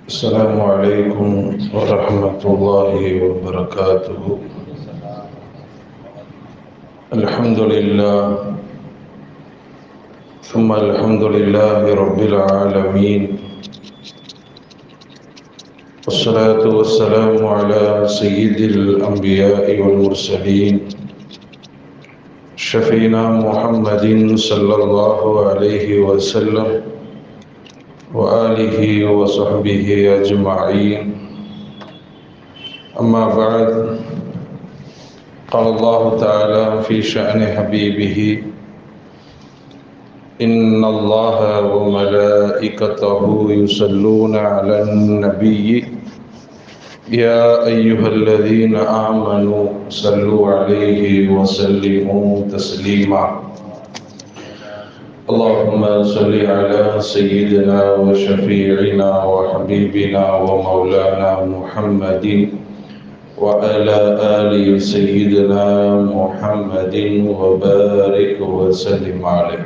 السلام عليكم ورحمة الله وبركاته. الحمد لله ثم الحمد لله رب العالمين، والصلاة والسلام على سيد الأنبياء والمرسلين شفينا محمد صلى الله عليه وسلم وآله وصحبه أجمعين. أما بعد، قال الله تعالى في شأن حبيبه: إن الله وملائكته يصلون على النبي يا أيها الذين آمنوا صلوا عليه وسلموا تسليما. اللهم صل على سيدنا وشفيعنا وحبيبنا ومولانا محمد وعلى آل سيدنا محمد وبارك وسلم عليه.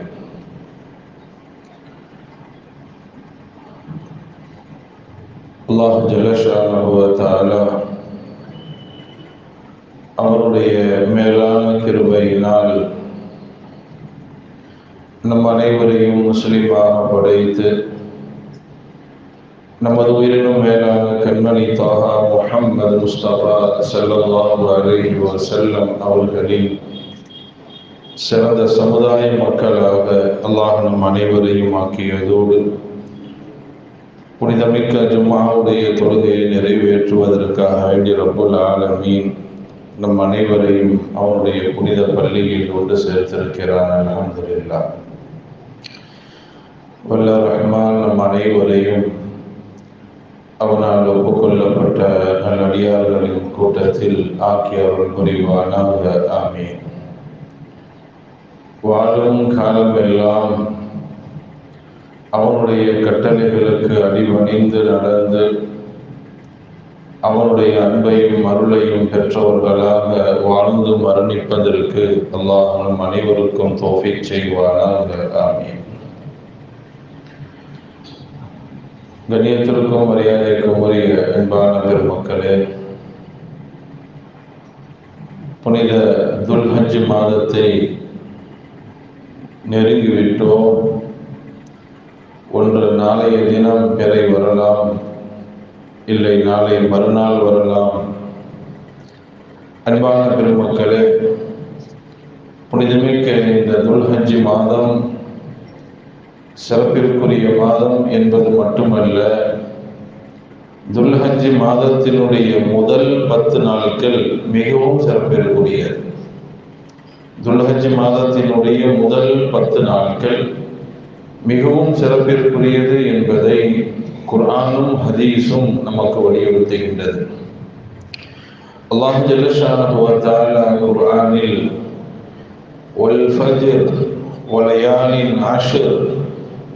அல்லாஹ் ஜல்ல ஷானஹு வ தஆலா அவருடைய மேலான கிருபையினால் நம் அனைவரையும் முஸ்லிமாக படைத்து நமது உயிரினும் மேலான கண்மணி தாஹா முஹம்மது முஸ்தபா ஸல்லல்லாஹு அலைஹி வஸல்லம் அவர்களின் சிறந்த சமுதாய மக்களாக அல்லாஹ் நம் அனைவரையும் ஆக்கியதோடு புனிதமிக்க ஜும்ஆவுடைய தொழுகையை நிறைவேற்றுவதற்காக வேண்டிய ரப்புல் ஆலமீன் நம் அனைவரையும் அவனுடைய புனித பள்ளியில் கொண்டு சேர்த்திருக்கிறான். அல்ஹம்துலில்லாஹ். வல்ல ரஹ்மான் நம் அனைவரையும் அவனால் ஒப்புக்கொள்ளப்பட்ட நல்லடியார்களின் கூட்டத்தில் ஆக்கி அருள் புரிவானாக. ஆமீன். வாழும் காலமெல்லாம் அவனுடைய கட்டளைகளுக்கு அடிபணிந்து நடந்து அவனுடைய அன்பையும் அருளையும் பெற்றவர்களாக வாழ்ந்து மரணிப்பதற்கு அல்லாஹ் நம் அனைவருக்கும் தௌஃபீக் செய்வானாக. ஆமீன். கண்ணியத்திற்கும் மரியாதைக்கும் உரிய அன்பான பெருமக்களே, புனித துல்ஹஜ் மாதத்தை நெருங்கிவிட்டோம். ஒன்று நாளைய தினம் பிறை வரலாம், இல்லை நாளை மறுநாள் வரலாம். அன்பான பெருமக்களே, புனிதமிக்க இந்த துல்ஹஜ் மாதம் சிறப்பிற்குரிய மாதம் என்பது மட்டுமல்ல, துல்ஹஜ் மாதத்தினுடைய முதல் 10 நாட்கள் மிகவும் சிறப்பிற்குரியது. துல்ஹஜ் மாதத்தினுடைய முதல் 10 நாட்கள் மிகவும் சிறப்பிற்குரியது என்பதை குர்ஆனும் ஹதீஸும் நமக்கு வலியுறுத்துகின்றது. அல்லாஹ் ஜல்ல ஷானஹு வ தஆலா குர்ஆனில் வல் ஃபஜ்ர் வலயாலின் அஷ்ர்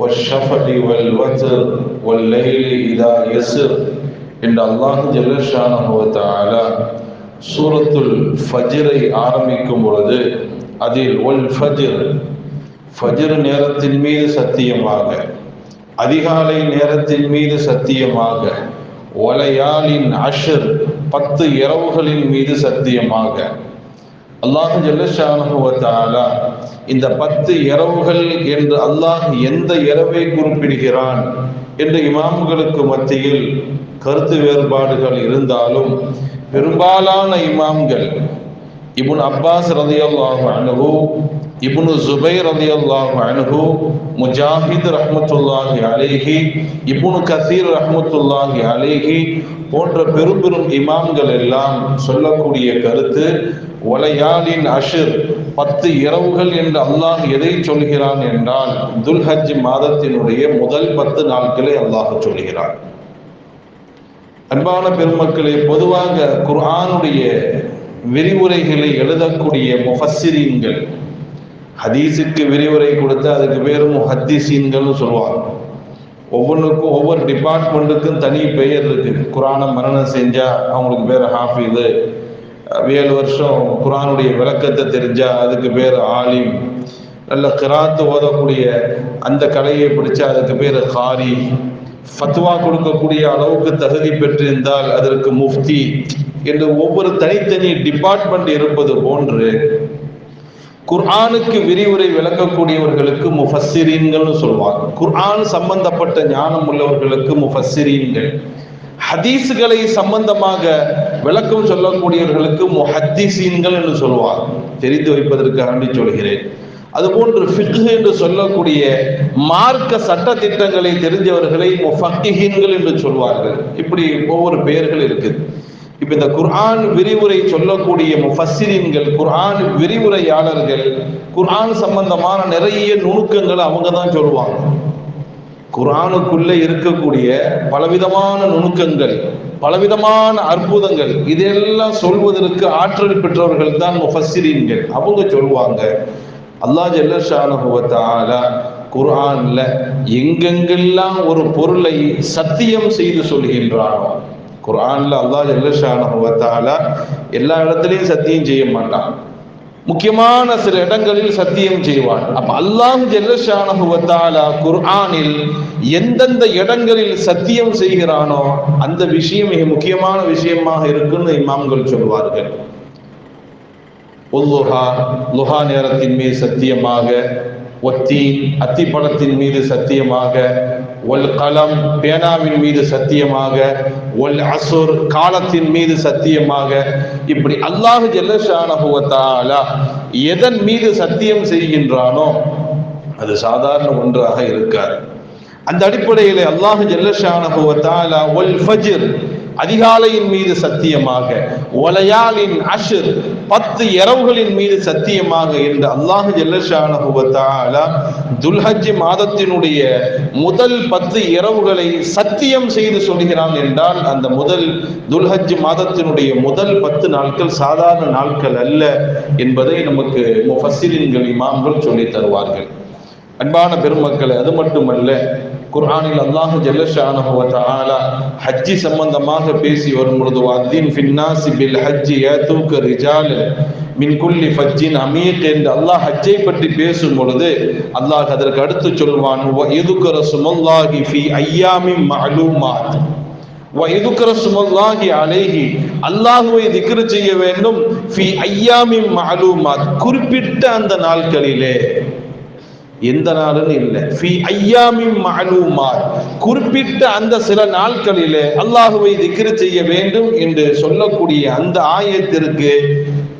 வஷ்ஷஃபஇ வல் வத்ர் வல்லைலி இதா யஸ்ர் என்ற அல்லாஹ் ஜல்ல ஷானஹு வ தஆலா சூரத்துல் ஃபஜ்ரை ஆரம்பிக்கும் பொழுது அதில் வல் ஃபஜ்ர், ஃபஜ்ர் நேரத்தின் மீது சத்தியமாக, அதிகாலை நேரத்தின் மீது சத்தியமாக, வலயாலின் அஷ்ர் 10 இரவுகளின் மீது சத்தியமாக, அல்லாஹ் ஜல்ல ஷானஹு வ தஆலா இந்த 10 இரவுகள் என்று அல்லாஹ் எந்த இரவை குறிப்பிடுகிறான் என்று இமாம்களுக்கு மத்தியில் கருத்து வேறுபாடுகள் இருந்தாலும் பெரும்பாலான இமாம்கள் இப்னு அப்பாஸ் ரலியல்லாஹு அன்ஹு, இப்னு ஜுபைர் ரலியல்லாஹு அன்ஹு, முஜாஹித் ரஹ்மத்துல்லாஹி அலைஹி, இப்னு கஸீர் ரஹ்மத்துல்லாஹி அலைஹி போன்ற பெரும் பெரும் இமாம்கள் எல்லாம் சொல்லக்கூடிய கருத்து, வலயாலின் அஷ்ர் 10 இரவுகள் என்று அல்லாஹ் எதை சொல்கிறான் என்றால் துல்ஹஜ் மாதத்தினுடைய முதல் 10 நாட்களை அல்லாஹ் சொல்கிறான். அன்பான பெருமக்களே, பொதுவாக குர்ஆனுடைய விரிவுரைகளை எழுதக்கூடிய முஃபஸ்ஸிரீன்கள், ஹதீஸுக்கு விரிவுரை கொடுத்து அதுக்கு பேர் முஹத்திஸீன்கள் சொல்லுவாங்க. ஒவ்வொன்றுக்கும் ஒவ்வொரு டிபார்ட்மெண்ட்டுக்கும் தனி பெயர் இருக்கு. குர்ஆனை மரணம் செஞ்சா அவங்களுக்கு பேர் ஹாஃபிது, 7 வருஷம் குர்ஆனுடைய விளக்கத்தை தெரிஞ்சா அதுக்கு பேர் ஆலிம், நல்ல கிராத்து ஓதக்கூடிய அந்த கலையை பிடிச்சா அதுக்கு பேர் காரி, ஃபத்வா கொடுக்கக்கூடிய அளவுக்கு தகுதி பெற்றிருந்தால் அதற்கு முஃப்தி என்று ஒவ்வொரு தனித்தனி டிபார்ட்மெண்ட் இருப்பது போன்று குர்ஆனுக்கு விரிவுரை விளக்கக்கூடியவர்களுக்கு முஃபஸ்ஸிரீன்கள் சொல்வாங்க. குர்ஆன் சம்பந்தப்பட்ட ஞானம் உள்ளவர்களுக்கு முஃபஸ்ஸிரீன்கள், ஹதீஸ்களை சம்பந்தமாக விளக்கம் சொல்லக்கூடியவர்களுக்கு முஹத்திஸீன்கள் என்று சொல்வாங்க. தெரிந்து வைப்பதற்காக சொல்கிறேன். அதுபோன்று ஃபிக்ஹ் என்று சொல்லக்கூடிய மார்க்க சட்ட திட்டங்களை தெரிஞ்சவர்களை முஃபக்கிஹீன்கள் என்று சொல்வார்கள். இப்படி ஒவ்வொரு பெயர்கள் இருக்குது. இப்ப இந்த குர்ஆன் விரிவுரை சொல்லக்கூடிய முஃபஸ்ஸிரீன்கள், குர்ஆன் விரிவுரையாளர்கள், குர்ஆன் சம்பந்தமான நிறைய நுணுக்கங்களை அவங்க தான் சொல்லுவாங்க. குர்ஆனுக்குள்ள இருக்கக்கூடிய பலவிதமான நுணுக்கங்கள், பலவிதமான அற்புதங்கள், இதெல்லாம் சொல்வதற்கு ஆற்றல் பெற்றவர்கள் தான் முஃபஸ்ஸிரீன்கள். அவங்க சொல்லுவாங்க, அல்லாஹ் ஜல்ல ஷானஹு வ தஆலா குர்ஆன்ல எங்கெங்கெல்லாம் ஒரு பொருளை சத்தியம் செய்து சொல்கின்றானோ, குர்ஆன்ல அல்லாஹ் ஜல்ல ஷானஹு வ தஆலா எல்லா இடத்துலையும் சத்தியம் செய்ய மாட்டான், முக்கியமான சில இடங்களில் சத்தியம் செய்வான். அப்ப அல்லாஹ் ஜல்ல ஷானஹு வ தஆலா குர்ஆனில் எந்தெந்த இடங்களில் சத்தியம் செய்கிறானோ அந்த விஷயம் மிக முக்கியமான விஷயமாக இருக்குன்னு இமாம்கள் சொல்வார்கள். லுஹா நேரத்தின் மீது சத்தியமாக, ஒத்தீன் அத்திப்பழத்தின் மீது சத்தியமாக, ஒல் கலம் பேனாவின் மீது சத்தியமாக, ஒல் அசுர் காலத்தின் மீது சத்தியமாக, இப்படி அல்லாஹ் ஜல்ல ஷானஹு வ தஆலா எதன் மீது சத்தியம் செய்கின்றானோ அது சாதாரண ஒன்றாக இருக்காது. அந்த அடிப்படையில் அல்லாஹ் ஜல்ல ஷானஹு வ தஆலா ஒல் ஃபஜ்ர் அதிகாலையின் மீது சத்தியமாக, வலயாலின் அஷ்ர் 10 இரவுகளின் மீது சத்தியமாக என்று அல்லாஹ் ஜல்ல ஷானஹு வ தஆலா துல்ஹஜ் மாதத்தினுடைய முதல் 10 இரவுகளை சத்தியம் செய்து சொல்கிறான் என்றால் அந்த முதல் துல்ஹஜ் மாதத்தினுடைய முதல் 10 நாட்கள் சாதாரண நாட்கள் அல்ல என்பதை நமக்கு முஃபஸ்ஸிரீன்கள் இமாம்கள் சொல்லி தருவார்கள். அன்பான பெருமக்களே, அது மட்டுமல்ல, குர்ஆனில் அல்லாஹ் ஜல்ல ஷானஹு வ தஆலா ஹஜ்ஜி சம்பந்தமாக பேசி வரும் பொழுது வஅதீன் ஃபின்னாஸி பில் ஹஜ்ஜி யாதூக ரிஜால் மின் குல்லி ஃபஜ்ஜின் அமீக் என்று அல்லாஹ் ஹஜ்ஜை பற்றி பேசும் பொழுது அல்லாஹ் அதற்கு அடுத்து சொல்வான், வ யதுகர சுமல்லாஹி ஃபீ அய்யாமின் மஅலூமாத், வ யதுகர சுமல்லாஹி அலைஹி, அல்லாஹ்வை திக்ர் செய்ய வேண்டும், ஃபீ அய்யாமின் மஅலூமாத், குறிப்பிட்ட அந்த நாட்களிலே, எந்த நாளும் இல்லை, ஃபீ அய்யாமின் மஅலூமாத், குறிப்பிட்ட அந்த சில நாட்களிலே அல்லாஹ்வை திக்ர் செய்ய வேண்டும் என்று சொல்லக்கூடிய அந்த ஆயத்திற்கு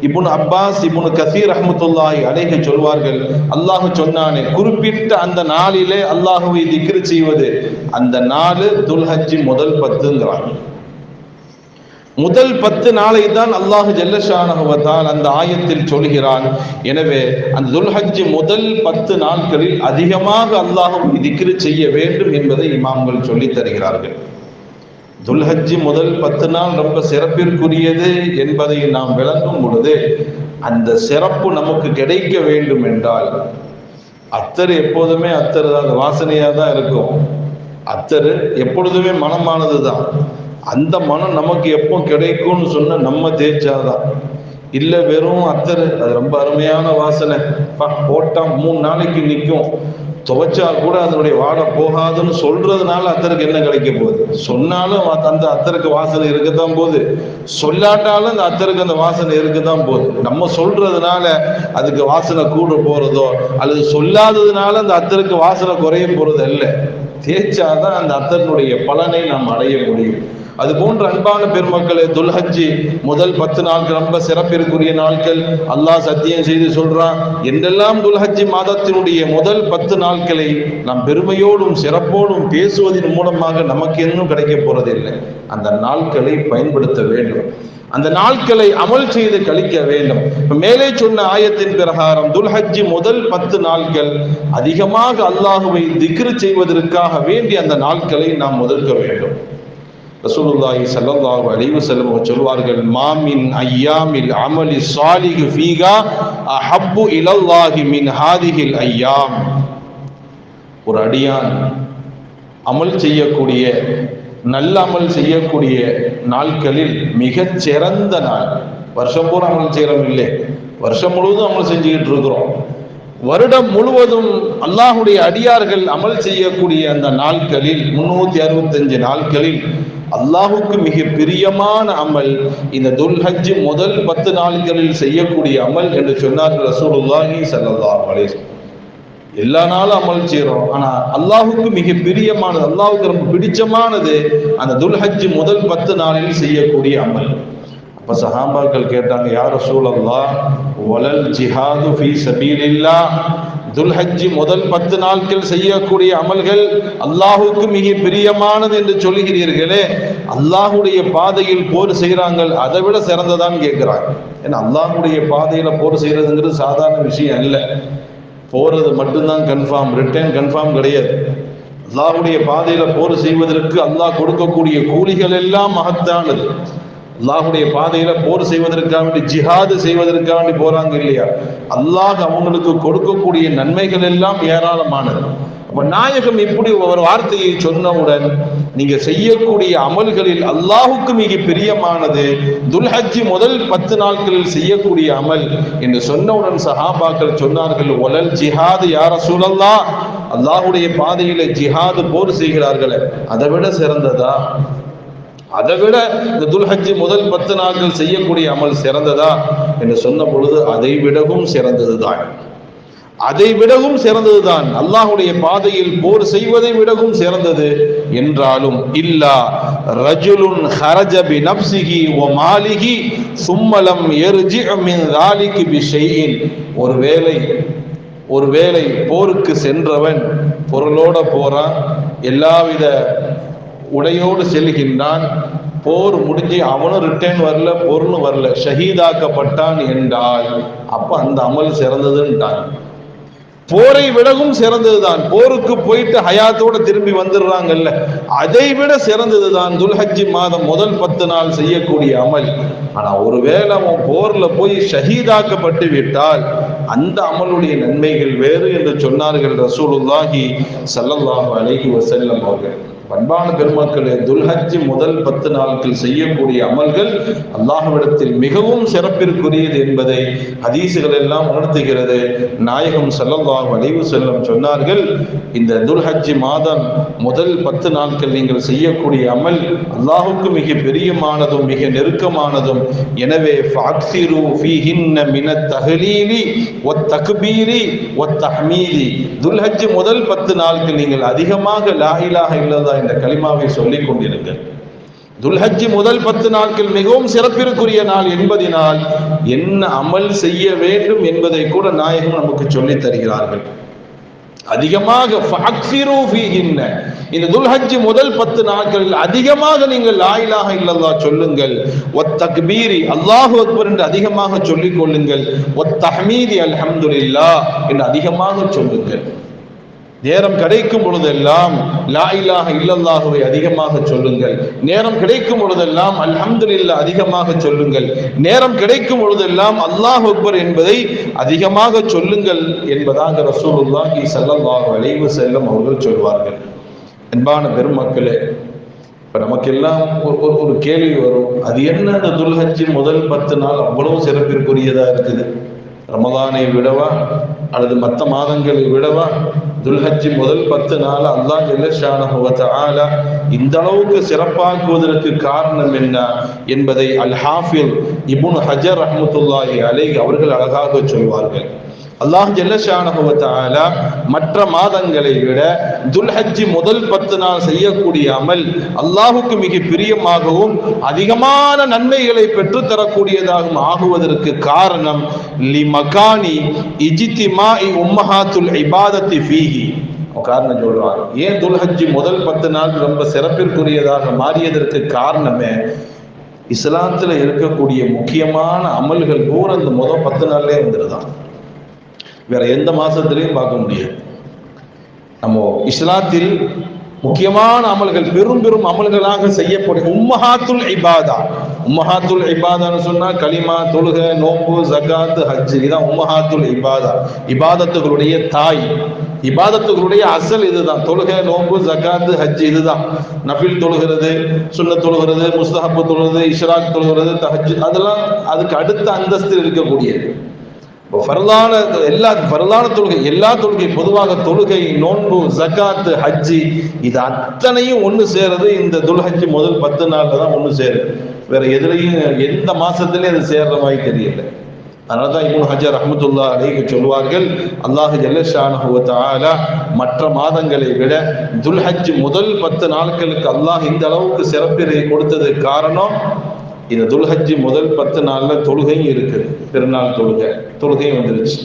இப்னு அப்பாஸ், இப்னு கஸீர் ரஹ்மத்துல்லாஹி அலைஹி சொல்வார்கள், அல்லாஹ் சொன்னானே குறிப்பிட்ட அந்த நாளிலே அல்லாஹ்வை திக்ர் செய்வது, அந்த நாள் துல்ஹஜ் முதல் 10ங்கிறான். முதல் 10 நாளை தான் அல்லாஹ் ஜல்ல ஷானஹு வ தஆலா அந்த ஆயத்தில் சொல்கிறான். எனவே அந்த துல்ஹஜ் முதல் 10 நாட்களில் அதிகமாக அல்லாஹ்வை திக்ர் செய்ய வேண்டும் என்பதை இமாம்கள் சொல்லி தருகிறார்கள். துல்ஹஜ் முதல் 10 நாள் ரொம்ப சிறப்பிற்குரியது என்பதை நாம் விளங்கும் பொழுது அந்த சிறப்பு நமக்கு கிடைக்க வேண்டும் என்றால் அத்தர் எப்போதுமே அத்தர் தான், வாசனையாக தான் இருக்கும். அத்தர் எப்பொழுதுமே மனமானது தான். அந்த மனம் நமக்கு எப்போ கிடைக்கும்னு சொன்ன நம்ம தேய்ச்சாதான். இல்லை வெறும் அத்தர், அது ரொம்ப அருமையான வாசனை, போட்டா 3 நாளைக்கு நிற்கும், துவைச்சா கூட அதனுடைய வாடை போகாதுன்னு சொல்றதுனால அத்தருக்கு என்ன கிடைக்க போகுது? சொன்னாலும் அந்த அத்தருக்கு வாசனை இருக்கத்தான் போகுது, சொல்லாட்டாலும் அந்த அத்தருக்கு அந்த வாசனை இருக்கத்தான் போகுது. நம்ம சொல்றதுனால அதுக்கு வாசனை கூட போறதோ அல்லது சொல்லாததுனால அந்த அத்தருக்கு வாசனை குறைய போறது அல்ல. தேய்ச்சாதான் அந்த அத்தனுடைய பலனை நாம் அடைய முடியும். அது போன்ற அன்பான பெருமக்களே, துல்ஹஜ் முதல் 10 நாட்கள் ரொம்ப சிறப்பிற்குரிய நாட்கள். அல்லாஹ் சத்தியம் செய்து சொல்றான், என்றெல்லாம் துல்ஹஜ் மாதத்தினுடைய முதல் 10 நாட்களை நாம் பெருமையோடும் சிறப்போடும் பேசுவதன் மூலமாக நமக்கு இன்னும் கிடைக்க போறதில்லை. அந்த நாட்களை பயன்படுத்த வேண்டும், அந்த நாட்களை அமல் செய்து கழிக்க வேண்டும். மேலே சொன்ன ஆயத்தின் பிரகாரம் துல்ஹஜ் முதல் 10 நாட்கள் அதிகமாக அல்லாஹ்வை திக்ர் செய்வதற்காக வேண்டி அந்த நாட்களை நாம் ஒதுக்க வேண்டும். ரசூலுல்லாஹி ஸல்லல்லாஹு அலைஹி வஸல்லம் சொல்வார்கள், மாமின் அய்யாமில் அமலி ஸாலிஹ் ஃபீஹா அஹப்பு இலல்லாஹி மின் ஹாதிஹில் அய்யாம். ஒரு அடியான் அமல் செய்யக்கூடிய, நல்ல அமல் செய்யக்கூடிய நாட்களில் மிகச் சிறந்த நாள். வருஷம் பூரா அமல் செய்யறோம் இல்லை, வருஷம் முழுவதும் அமல் செஞ்சுக்கிட்டு இருக்கிறோம். வருடம் முழுவதும் அல்லாஹுடைய அடியார்கள் அமல் செய்யக்கூடிய அந்த நாட்களில் 365 நாட்களில் அல்லாஹுக்கு மிக பிரியமான அமல் இந்த துல்ஹஜ் முதல் 10 நாட்களில் செய்யக்கூடிய அமல் என்று சொன்னார்கள் ரசூலுல்லாஹி ஸல்லல்லாஹு அலைஹி வஸல்லம். எல்லா நாளும் அமல் செய்யறோம், ஆனா அல்லாஹுக்கு மிக பிரியமானது, அல்லாஹுக்கு ரொம்ப பிடிச்சமானது அந்த துல்ஹஜ் முதல் 10 நாளில் செய்யக்கூடிய அமல். அப்ப சஹாபாக்கள் கேட்டாங்க, யா ரசூலல்லாஹ் வலல் ஜிஹாது ஃபீ சபீலில்லாஹ், துல்ஹஜ் முதல் 10 நாட்கள் செய்யக்கூடிய அமல்கள் அல்லாஹுக்கு மிக பிரியமானது என்று சொல்லுகிறீர்களே, அல்லாஹுடைய பாதையில் போர் செய்யறாங்க, அதை விட சிறந்ததான்னு கேட்கிறாங்க. ஏன்னா அல்லாஹுடைய பாதையில போர் செய்யறதுங்கிறது சாதாரண விஷயம் அல்ல. போறது மட்டும்தான் கன்ஃபார்ம், ரிட்டர்ன் கன்ஃபார்ம் கிடையாது. அல்லாஹுடைய பாதையில போர் செய்வதற்கு அல்லாஹ் கொடுக்கக்கூடிய கூலிகள் எல்லாம் மகத்தானது. அல்லாஹுடைய பாதையில போர் செய்வதற்காக வேண்டி, ஜிஹாது செய்வதற்காக வேண்டி போறாங்க இல்லையா, அல்லாஹ் அவங்களுக்கு கொடுக்கக்கூடிய நன்மைகள் எல்லாம் ஏராளமானது. அப்ப நாயகம் இப்படி ஒரு வார்த்தையை சொன்னவுடன், நீங்க செய்யக்கூடிய அமல்களில் அல்லாஹுக்கு மிக பிரியமானது துல்ஹஜ் முதல் 10 நாட்களில் செய்யக்கூடிய அமல் என்று சொன்னவுடன் சஹாபாக்கள் சொன்னார்கள், ஒலல் ஜிஹாது யா ரசூலல்லாஹ், அல்லாஹுடைய பாதையில ஜிஹாது போர் செய்கிறார்களே, அதை விட சிறந்ததா? அதை விட இந்த துல்ஹஜ் முதல் 10 நாட்கள் செய்யக்கூடிய அமல் சிறந்ததா என்று சொன்ன பொழுது, அதை விடவும் சிறந்ததுதான், அதை விடவும் சிறந்ததுதான், அல்லாஹுடைய பாதையில் போர் செய்வதை விடவும் சிறந்தது. என்றாலும் இல்லா ரஜுலுன் ஹரஜ பி நப்சிஹி வ மாலிஹி சும்ம லம் யர்ஜி மின் ذلك பிஷைஇன், ஒருவேளை போருக்கு சென்றவன் பொருளோட போறான், எல்லாவித உடையோடு செல்கின்றான், போர் முடிஞ்சு அவனும் ரிட்டர்ன் வரல, பொருளும் வரல, ஷஹீதாக்கப்பட்டான் என்றால் அப்ப அந்த அமல் சிறந்ததுன்றான். போரை விடவும் சிறந்ததுதான், போருக்கு போயிட்டு ஹயாத்தோட திரும்பி வந்துடுறாங்கல்ல, அதை விட சிறந்ததுதான் துல்ஹஜ் மாதம் முதல் 10 நாள் செய்யக்கூடிய அமல். ஆனா ஒருவேளை அவன் போர்ல போய் ஷஹீதாக்கப்பட்டு விட்டால் அந்த அமலுடைய நன்மைகள் வேறு என்று சொன்னார்கள் ரசூலுல்லாஹி ஸல்லல்லாஹு அலைஹி வஸல்லம் அவர்கள். பண்பான பெருமக்களே, துல்ஹஜ் முதல் 10 நாட்கள் செய்யக்கூடிய அமல்கள் அல்லாஹ்விடத்தில் மிகவும் சிறப்பிற்குரியது என்பதை ஹதீசுகள் எல்லாம் உணர்த்துகிறது. நாயகம் ஸல்லல்லாஹு அலைஹி வஸல்லம் சொன்னார்கள், இந்த துல்ஹஜ் மாதம் முதல் 10 நாட்கள் நீங்கள் செய்யக்கூடிய அமல் அல்லாஹுக்கு மிக பிரியமானதும் மிக நெருக்கமானதும். எனவே ஃபஅக்ஸிரு ஃபீஹின்ன மினத் தஹ்லீலி வத் தக்பீரி வத் தஹ்மீதி, துல்ஹஜ் முதல் 10 நாட்கள் நீங்கள் அதிகமாக லா இலாஹ இல்லல்லாஹ் என்ற கலிமாவை சொல்லிக் கொண்டிருங்கள். துல்ஹஜ் முதல் 10 நாட்கள் மிகவும் சிறப்பிற்குரிய நாள் என்பதினால் என்ன அமல் செய்ய வேண்டும் என்பதை கூட நாயகம் நமக்கு சொல்லித் தருகிறார்கள். அதிகமாக ஃபஅக்ஸிரு ஃபீஹின்ன, இந்த துல்ஹஜ் முதல் 10 நாட்களில் அதிகமாக நீங்கள் லா இலாஹ இல்லல்லாஹ் சொல்லுங்கள், வத் தக்பீரி அல்லாஹு அக்பர் என்று அதிகமாக சொல்லிக் கொள்ளுங்கள், வத் தஹ்மீதி அல்ஹம்துலில்லாஹ் என்று அதிகமாக சொல்லுங்கள். நேரம் கிடைக்கும் பொழுதெல்லாம் லா இலாஹ இல்லல்லாஹுவை அதிகமாக சொல்லுங்கள், நேரம் கிடைக்கும் பொழுதெல்லாம் அல்ஹம்துலில்லாஹ் அதிகமாக சொல்லுங்கள், நேரம் கிடைக்கும் பொழுதெல்லாம் அல்லாஹ் அக்பர் என்பதை அதிகமாக சொல்லுங்கள் என்பதாக ரசூலுல்லாஹி ஸல்லல்லாஹு அலைஹி வஸல்லம் அவர்கள் சொல்வார்கள். அன்பான பெருமக்களே, இப்ப நமக்கெல்லாம் ஒரு கேள்வி வரும், அது என்ன அந்த துல்ஹஜ் முதல் 10 நாள் அவ்வளவு சிறப்பிற்குரியதா இருக்குது? ரமதானை விடவா அல்லது மற்ற மாதங்களை விடவா துல்ஹஜ் முதல் 10 நாள் அல்லாஹ் ஜல்ல ஷானஹு வ தஆலா இந்த அளவுக்கு சிறப்பாக்குவதற்கு காரணம் என்ன என்பதை அல் ஹாஃபில் இப்னு ஹஜர் ரஹ்மத்துல்லாஹி அலைஹி அவர்கள் அழகாக சொல்வார்கள். அல்லாஹ் ஜல்ல ஷானஹு வ தஆலா மற்ற மாதங்களை விட துல்ஹஜ் முதல் 10 நாள் செய்யக்கூடிய அமல் அல்லாஹுக்கு மிக பிரியமாகவும் அதிகமான நன்மைகளை பெற்றுத்தரக்கூடியதாகவும் ஆகுவதற்கு காரணம் லிமகானி இஜ்திமாஇ உம்மஹாத்துல் இபாதத்தி ஃபீஹி. காரணம் சொல்றாங்க, ஏன் துல்ஹஜ் முதல் 10 நாள் ரொம்ப சிறப்பிற்குரியதாக மாறியதற்கு காரணமே இஸ்லாத்துல இருக்கக்கூடிய முக்கியமான அமல்கள் பூரா இந்த முதல் 10 நாள்லயே வந்துருதான். வேற எந்த மாசத்திலையும் பார்க்க முடியாது. நம்ம இஸ்லாத்தில் முக்கியமான அமல்கள் பெரும் பெரும் அமல்களாக செய்யப்படும் உம்மஹாத்துல் இபாதா. உம்மஹாத்துல் இபாதான்னு சொன்னா கலிமா, தொழுகை, நோம்பு, ஜகாத், ஹஜ், இதான் உம்மஹாத்துல் இபாதா. இபாதத்துகளுடைய தாய், இபாதத்துகளுடைய அசல் இதுதான். தொழுகை, நோம்பு, ஜகாத், ஹஜ் இதுதான். நஃபில் தொழுகிறது, சுன்னத் தொழுகிறது, முஸ்தஹப் தொழுகிறது, இஷ்ராக் தொழுகிறது, தஹஜ், அதெல்லாம் அதுக்கு அடுத்த அந்தஸ்தில் இருக்கக்கூடியது. இப்போ ஃபர்லான தொழுகை, எல்லா தொழுகை, பொதுவாக தொழுகை, நோன்பு, ஜகாத்து, ஹஜ்ஜி, இது அத்தனையும் ஒன்று சேருது இந்த துல்ஹஜ் முதல் 10 நாள்ல தான் ஒன்று சேருது. வேற எதுலையும் எந்த மாசத்துலயும் அது சேர்ற மாதிரி தெரியல. அதனாலதான் இப்னு ஹஜர் ரஹ்மத்துல்லாஹி அலைஹி சொல்வார்கள், அல்லாஹ் ஜல்ல ஷானஹு வ தஆலா மற்ற மாதங்களை விட துல்ஹஜ் முதல் 10 நாட்களுக்கு அல்லாஹ் இந்த அளவுக்கு சிறப்பினை கொடுத்ததுக்கு காரணம், இந்த துல்ஹஜ் முதல் 10 நாள்ல தொழுகையும் இருக்குது, பெருநாள் தொழுகையும் வந்துருச்சு,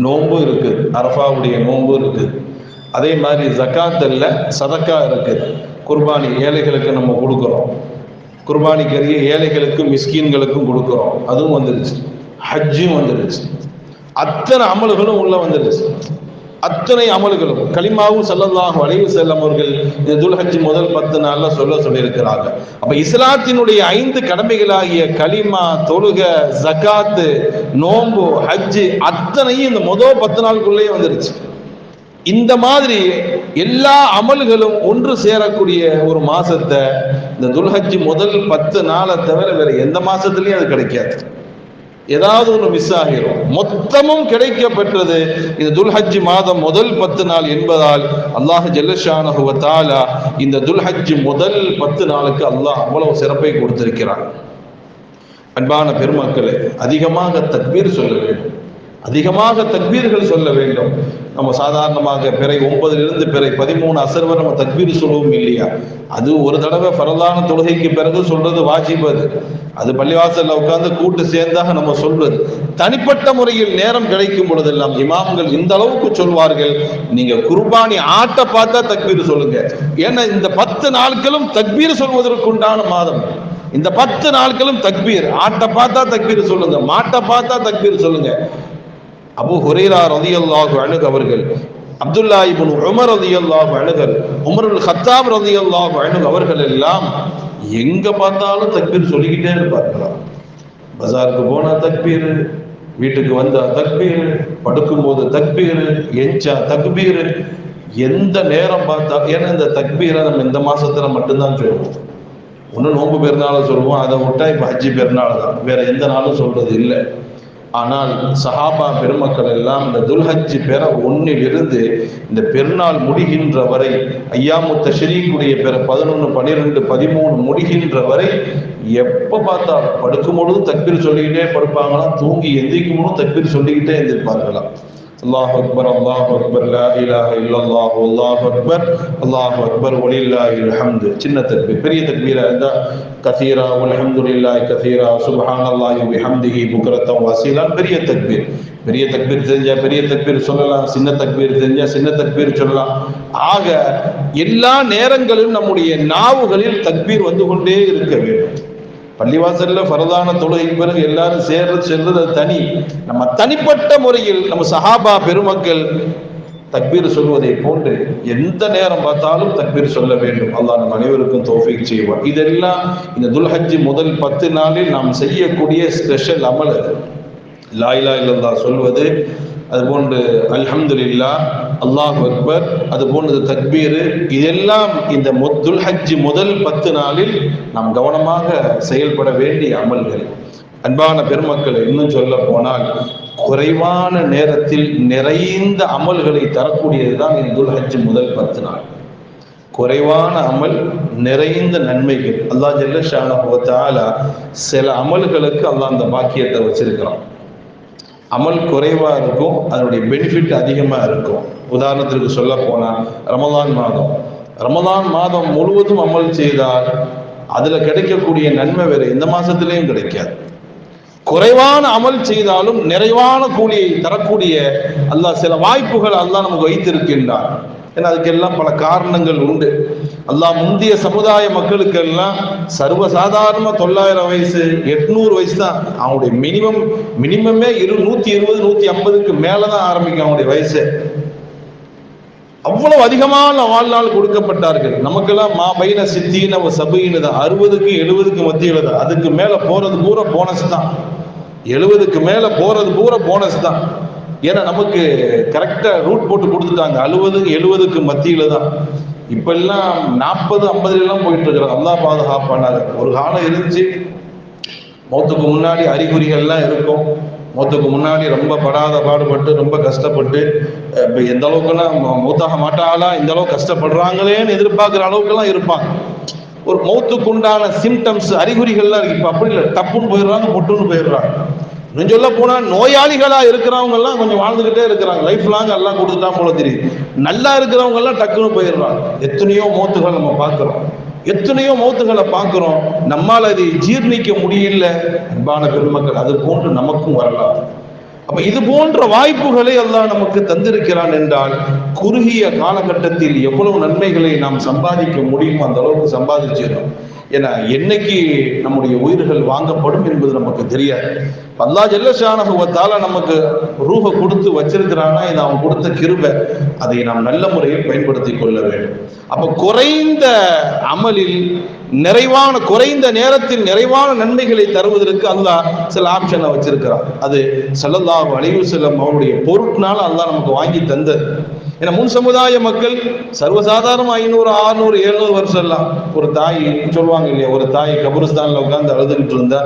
நோன்பு இருக்குது, அரஃபாவுடைய நோன்பு இருக்குது, அதே மாதிரி ஜகாத் அல்ல சதக்கா இருக்குது, குர்பானி ஏழைகளுக்கு நம்ம கொடுக்குறோம், குர்பானி கறியை ஏழைகளுக்கும் மிஸ்கீன்களுக்கும் கொடுக்குறோம், அதுவும் வந்துருச்சு, ஹஜ்ஜும் வந்துருச்சு, அத்தனை அமல்களும் உள்ள வந்துருச்சு. அத்தனை அமல்களும் கலிமாவும் ஸல்லல்லாஹு அலைஹி வஸல்லம் அவர்கள் இந்த துல்ஹஜ் முதல் 10 நாள்ல சொல்லியிருக்கிறாங்க. அப்ப இஸ்லாத்தினுடைய 5 கடமைகளாகிய கலிமா, தொழுக, ஜகாத், நோன்பு, ஹஜ்ஜு அத்தனையும் இந்த முதல் 10 நாளுக்குள்ளேயே வந்துருச்சு. இந்த மாதிரி எல்லா அமல்களும் ஒன்று சேரக்கூடிய ஒரு மாசத்தை இந்த துல்ஹஜ் முதல் 10 நாளை தவிர வேற எந்த மாசத்துலயும் அது கிடைக்காது. ஏதாவது ஒன்று மிஸ் ஆகிரும். மொத்தமும் கிடைக்கப்பெற்றது இந்த துல்ஹஜ் மாதம் முதல் 10 நாள் என்பதால் அல்லாஹ் ஜல்ல ஷானஹு வ தஆலா இந்த துல்ஹஜ் முதல் 10 நாளுக்கு அல்லாஹ் அவ்வளவு சிறப்பை கொடுத்திருக்கிறார். அன்பான பெருமக்களே, அதிகமாக தக்பீர் சொல்ல வேண்டும், அதிகமாக தக்பீர்கள் சொல்ல வேண்டும். நம்ம சாதாரணமாக பிறை 9 பிறை 13 அசர் வரை நம்ம தக்பீர் சொல்லுவோம் இல்லையா? அது ஒரு தடவை ஃபரலான தொழுகைக்கு பிறகு சொல்றது வாஜிப். அது பள்ளிவாசல்ல உட்கார்ந்து கூட்டு சேர்ந்தாக நம்ம சொல்றது. தனிப்பட்ட முறையில் நேரம் கிடைக்கும் பொழுதெல்லாம் இமாம்கள் இந்த அளவுக்கு சொல்வார்கள், நீங்க குர்பானி ஆட்ட பார்த்தா தக்பீர் சொல்லுங்க. ஏன்னா இந்த 10 நாட்களும் தக்பீர் சொல்வதற்குண்டான மாதம். இந்த 10 நாட்களும் தக்பீர், ஆட்ட பார்த்தா தக்பீர் சொல்லுங்க, மாட்ட பார்த்தா தக்பீர் சொல்லுங்க. அபூ ஹுரைரா ரலியல்லாஹு அன்ஹு அவர்கள், அப்துல்லா இப்னு உமர் ரலியல்லாஹு அன்ஹு, உமர் இப்னு கத்தாப் ரலியல்லாஹு அன்ஹு அவர்கள் எல்லாம் எங்க பார்த்தாலும் தக்பீர் சொல்லிக்கிட்டே இருப்பார்களாம். பஜாருக்கு போனா தக்பீர், வீட்டுக்கு வந்தா தக்பீர், படுக்கும் போது தக்பீர், எஞ்சா தக்பீர், எந்த நேரம் பார்த்தா. ஏன்னா இந்த தக்பீரை நம்ம இந்த மாசத்துல மட்டும்தான் சொல்லுவோம். ஒன்று நோன்பு பெருநாள் சொல்லுவோம், அதை விட்டா இப்ப ஹஜ்ஜி பெருநாள் தான், வேற எந்த நாளும் சொல்றது இல்லை. ஆனால் சஹாபா பெருமக்கள் எல்லாம் இந்த துல்ஹஜ் பெற 1 இந்த பெருநாள் முடிகின்ற வரை, ஐயாமு தஷ்ரீக்குடைய பெற 11, 12, 13 முடிகின்ற வரை எப்ப பார்த்தா படுக்கும் பொழுதும் தக்பீர் சொல்லிக்கிட்டே படுப்பாங்களாம், தூங்கி எந்திரிக்கும் பொழுதும் தக்பீர் சொல்லிக்கிட்டே எந்திரிப்பார்களாம். அல்லாஹ் அக்பர், அல்லாஹ் அக்பர், லா இலாஹ இல்லல்லாஹ், அல்லாஹ் அக்பர், அல்லாஹ் அக்பர், வலில்லாஹில் ஹம்து. சின்ன தக்பீர். பெரிய தக்பீரா இருந்தா கதீரா வல்ஹம்துலில்லாஹி கதீரா சுப்ஹானல்லாஹி வபிஹம்திஹி புக்ரத்தன் வஸீலா, பெரிய தக்பீர். பெரிய தக்பீர் தெரிஞ்சா பெரிய தக்பீர் சொல்லலாம், சின்ன தக்பீர் தெரிஞ்சா சின்ன தக்பீர் சொல்லலாம். ஆக எல்லா நேரங்களிலும் நம்முடைய நாவுகளில் தக்பீர் வந்து கொண்டே இருக்க வேண்டும். பள்ளிவாசல்ல ஃபரதான தொழுகைக்கு பிறகு எல்லாரும் செல்றது தனி. நம்ம தனிப்பட்ட முறையில் நம்ம சஹாபா பெருமக்கள் தக்பீர் சொல்வதை போன்று எந்த நேரம் பார்த்தாலும் தக்பீர் சொல்ல வேண்டும். அல்லாஹ் நம் அனைவருக்கும் தௌஃபீக் செய்வார். இதெல்லாம் இந்த துல்ஹஜ் முதல் 10 நாளில் நாம் செய்யக்கூடிய ஸ்பெஷல் அமல். அது லா இலாஹ இல்லல்லாஹ் சொல்வது, அதுபோன்று அல்ஹம்துலில்லாஹ், அல்லாஹ் அக்பர், அதுபோன்று தக்பீர், இதெல்லாம் இந்த துல்ஹஜ் முதல் 10 நாளில் நாம் கவனமாக செயல்பட வேண்டிய அமல்கள். அன்பான பெருமக்களை, இன்னும் சொல்ல போனால் குறைவான நேரத்தில் நிறைந்த அமல்களை தரக்கூடியதுதான் இந்த துல்ஹஜ் முதல் 10 நாள். குறைவான அமல், நிறைந்த நன்மைகள். அல்லாஹ் ஜல்ல ஷானஹு வ தஆலா சில அமல்களுக்கு அல்லாஹ் அந்த பாக்கியத்தை வச்சிருக்கிறான். அமல் குறைவா இருக்கும், அதனுடைய பெனிஃபிட் அதிகமா இருக்கும். உதாரணத்திற்கு சொல்ல போனா ரமலான் மாதம் முழுவதும் அமல் செய்தால் அதுல கிடைக்கக்கூடிய நன்மை வேற எந்த மாசத்திலையும் கிடைக்காது. குறைவான அமல் செய்தாலும் நிறைவான கூலியை தரக்கூடிய அல்லாஹ் சில வாய்ப்புகள் அல்லாஹ் நமக்கு வைத்திருக்கின்றார். ஏன்னா அதுக்கெல்லாம் பல காரணங்கள் உண்டு. அல்லாஹ் முந்தைய சமுதாய மக்களுக்கு எல்லாம் சர்வசாதாரணமா 900 வயசு 800 வயசு தான் அவங்களுடைய மினிமமே 120 150க்கு மேலதான் ஆரம்பிக்கும் அவங்களுடைய வயசு. அவ்வளவு அதிகமான வாழ்நாள் கொடுக்கப்பட்டார்கள். நமக்கெல்லாம் பைன சித்தின சபையினு தான், 60க்கு 70க்கு மத்தியில தான். அதுக்கு மேல போறது பூரா போனஸ் தான். 70க்கு மேல போறது பூரா போனஸ் தான். ஏன்னா நமக்கு கரெக்டா ரூட் போட்டு கொடுத்துட்டாங்க. 60-70க்கு மத்தியில தான். இப்ப எல்லாம் 40-50 எல்லாம் போயிட்டு இருக்கிறோம். அல்லாஹ் பாதுகாப்பானாங்க. ஒரு காலம் இருந்துச்சு, மௌத்துக்கு முன்னாடி அறிகுறிகள்லாம் இருக்கும். மௌத்துக்கு முன்னாடி ரொம்ப படாத பாடுபட்டு ரொம்ப கஷ்டப்பட்டு இப்போ எந்த அளவுக்குலாம் மௌத்தாக மாட்டாங்களா, இந்த அளவுக்கு கஷ்டப்படுறாங்களேன்னு எதிர்பார்க்குற அளவுக்குலாம் இருப்பாங்க. ஒரு மௌத்துக்கு உண்டான சிம்டம்ஸ் அறிகுறிகள்லாம் இருக்கு. இப்போ அப்படி இல்லை, டப்புன்னு போயிடுறாங்க, பொட்டுன்னு போயிடுறாங்க. இன்னும் சொல்ல போனா நோயாளிகளா இருக்கிறவங்க எல்லாம் கொஞ்சம் வாழ்ந்துகிட்டே இருக்கிறாங்க, லைஃப் லாங் எல்லாம் கொடுத்துட்டா போல தெரியுது. நல்லா இருக்கிறவங்க எல்லாம் டக்குன்னு போயிடுறாங்க. எத்தனையோ மௌத்துகள் நம்ம பார்க்கிறோம், எத்தனையோ மௌத்துகளை பார்க்கிறோம், நம்மால் அதை ஜீர்ணிக்க முடியல. அன்பான பெருமக்கள், அது போன்று நமக்கும் வரலாம். அப்ப இது போன்ற வாய்ப்புகளை அல்லாஹ் நமக்கு தந்திருக்கிறான் என்றால் குறுகிய காலகட்டத்தில் எவ்வளவு நன்மைகளை நாம் சம்பாதிக்க முடியுமோ அந்த அளவுக்கு சம்பாதிச்சிடணும். ஏன்னா என்னைக்கு நம்முடைய உயிர்கள் வாங்கப்படும் என்பது நமக்கு தெரியாது. அல்லாஹ் ஜல்ல ஷானஹு வ தஆலா நமக்கு ரூஹ கொடுத்து வச்சிருக்கிறானா, இது அவன் கொடுத்த கிருபை. அதை நாம் நல்ல முறையில் பயன்படுத்திக் கொள்ள வேண்டும். அப்ப குறைந்த அமலில் குறைந்த நேரத்தில் நிறைவான நன்மைகளை தருவதற்கு அல்லாஹ் சில ஆப்ஷனை வச்சிருக்கிறான். அது ஸல்லல்லாஹு அலைஹி வஸல்லம் அவருடைய பொருட்னால அல்லாஹ் நமக்கு வாங்கி தந்தது. ஏன்னா முன் சமுதாய மக்கள் சர்வசாதாரண 500, 600, 700 வருஷம் எல்லாம் ஒரு தாய் சொல்லுவாங்க இல்லையா, ஒரு தாய் கபுரிஸ்தான்ல உட்காந்து அழுதுகிட்டு இருந்தா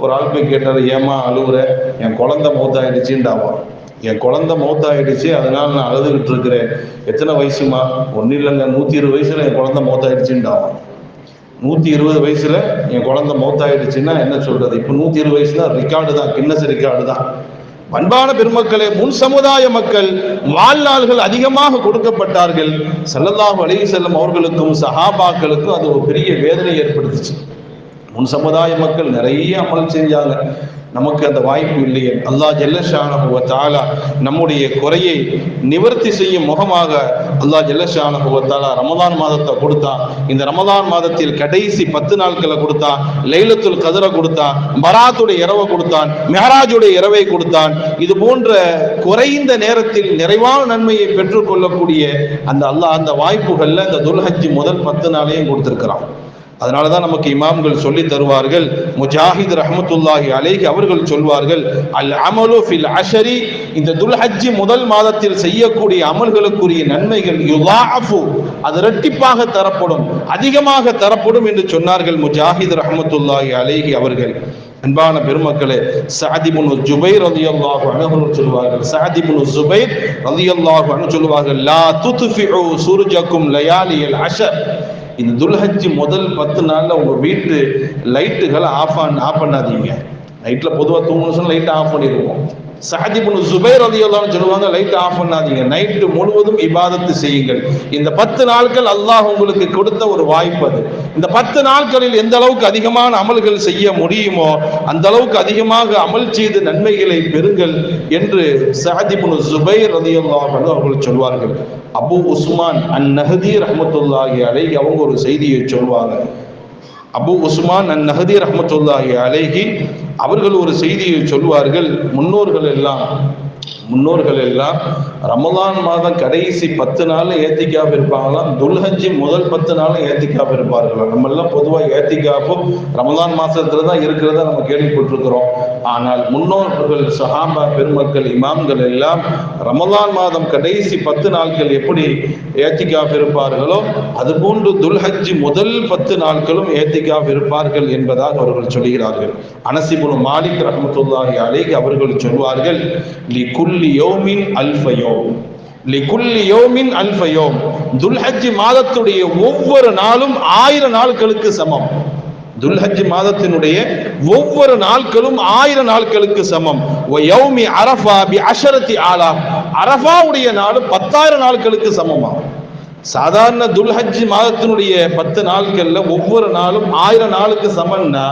ஒரு ஆள் போய் கேட்டாரு, ஏமா அழுவுற? என் குழந்தை மௌத்தாயிடுச்சுன்டாவா. என் குழந்தை மௌத்தாயிடுச்சு, அதனால நான் அழுதுகிட்டு இருக்கிறேன். எத்தனை வயசுமா? ஒன்னும் இல்லைங்க, 120 வயசுல என் குழந்தை மௌத்தாயிடுச்சுன்டாவா. 120 வயசுல என் குழந்தை மௌத்தாயிடுச்சுன்னா என்ன சொல்றது? இப்ப 120 வயசுல ரெக்கார்டு தான், கின்னஸ் ரெக்கார்டு தான். அன்பான பெருமக்களே, முன் சமுதாய மக்கள் வாழ்நாள்கள் அதிகமாக கொடுக்கப்பட்டார்கள். ஸல்லல்லாஹு அலைஹி வஸல்லம் அவர்களுக்கும் சஹாபாக்களுக்கும் அது ஒரு பெரிய வேதனை ஏற்படுத்துச்சு. முன் சமுதாய மக்கள் நிறைய அமல் செஞ்சாங்க, நமக்கு அந்த வாய்ப்பு இல்லையே. அல்லாஹ் ஜல்ல ஷானஹு வ தஆலா நம்முடைய குறையை நிவர்த்தி செய்யும் முகமாக அல்லாஹ் ஜல்ல ஷானஹு வ தஆலா ரமலான் மாதத்தை கொடுத்தான். இந்த ரமலான் மாதத்தில் கடைசி 10 நாட்களை கொடுத்தான். லைலத்துல் கத்ர கொடுத்தான், பராத்துடைய இரவை கொடுத்தான், மிஹராஜுடைய இரவை கொடுத்தான். இது போன்ற குறைந்த நேரத்தில் நிறைவான நன்மையை பெற்றுக்கொள்ளக்கூடிய அந்த வாய்ப்புகள்ல இந்த துல்ஹஜ் முதல் 10 நாளையும் கொடுத்திருக்கிறான். அதனாலதான் நமக்கு இமாம்கள் சொல்லி தருவார்கள், முஜாஹித் ரஹ்மத்துல்லாஹி அலைஹி அவர்கள் சொல்வார்கள், அல் அமலு ஃபில் அஷரி, இந்த துல்ஹஜ் முதல் மாதத்தில் செய்யக்கூடிய அமல்களுக்குரிய நன்மைகள் யுதாஃபு, அது இரட்டிப்பாக தரப்படும், அதிகமாக தரப்படும் என்று சொன்னார்கள் முஜாஹித் ரஹ்மத்துல்லாஹி அலைஹி அவர்கள். அன்பான பெருமக்களே, சஅத் இப்னு ஜுபைர் ரலியல்லாஹு அன்ஹு சொல்வார்கள், சஅத் இப்னு ஜுபைர் ரலியல்லாஹு அன்ஹு சொல்வார்கள், லா துத்ஃபிஉ சுர்ஜக்கும் லயாலில் அஷர், இந்த துல்ஹஜ் முதல் 10 நாள்ல உங்க வீட்டு லைட்டுகளை ஆஃப் பண்ணாதீங்க. நைட்ல பொதுவா தூங்கணும், லைட் ஆஃப் பண்ணிடுவோம். சஅத் இப்னு ஜுபைர் ரலியல்லாஹு அன்ஹு சொல்லுவாங்க, லைட் ஆஃப் பண்ணாதீங்க, நைட்டு முழுவதும் இபாதத்து செய்யுங்கள். இந்த 10 நாட்கள் அல்லாஹ் உங்களுக்கு கொடுத்த ஒரு வாய்ப்பு. அது இந்த 10 நாட்களில் எந்த அளவுக்கு அதிகமான அமல்கள் செய்ய முடியுமோ அந்த அளவுக்கு அதிகமாக அமல் செய்து நன்மைகளை பெறுங்கள் என்று சஅத் இப்னு ஜுபைர் ரலியல்லாஹு அன்ஹு அவர்கள் சொல்வார்கள். அபு உஸ்மான் அன்-நஹதி ரஹ்மத்துல்லாஹி அலைஹி அவங்க ஒரு செய்தியை சொல்வாங்க. அபு உஸ்மான் அன்-நஹதி ரஹ்மத்துல்லாஹி அலைஹி அவர்கள் ஒரு செய்தியை சொல்வார்கள். முன்னோர்கள் எல்லாம் ரமலான் மாதம் கடைசி 10 நாள் ஏத்திகாஃப் இருப்பாங்களாம், துல்ஹஜ் முதல் 10 நாள் ஏத்திகாஃப் இருப்பார்களாம். நம்ம எல்லாம் பொதுவாக ஏத்திகாஃபும் ரமலான் மாசத்துல தான் இருக்கிறதா நம்ம கேள்விப்பட்டிருக்கிறோம். ஆனால் முன்னோர்கள் சஹாபா பெருமக்கள் இமாம்கள் எல்லாம் ரமலான் மாதம் கடைசி 10 நாட்கள் எப்படி ஏத்திகாஃப் இருப்பார்களோ அதுபோன்று துல்ஹஜ் முதல் 10 நாட்களும் ஏத்திகாஃப் இருப்பார்கள் என்பதாக அவர்கள் சொல்கிறார்கள். அனஸ் இப்னு மாலிக் ரஹ்மத்துல்லாஹி அலைஹி அவர்கள் சொல்வார்கள், லிகுல்லி யௌமின் அல்ஃப யௌம், லிகுல்லி யௌமின் அல்ஃப யௌம், துல்ஹஜ் மாதத்துடைய ஒவ்வொரு நாளும் 1000 நாட்களுக்கு சமம். துல்ஹஜ் மாதத்தினுடைய ஒவ்வொரு நாட்களும் 1000 நாட்களுக்கு சமம். வ யௌமி அரஃபா பி அஷரத்தி ஆலாஃப், அரஃபாவுடைய நாள் 10,000 நாட்களுக்கு சமமாகும். சாதாரண துல்ஹஜ் மாதத்தினுடைய 10 நாட்கள்ல ஒவ்வொரு நாளும் 1000 நாளுக்கு சமம்னா,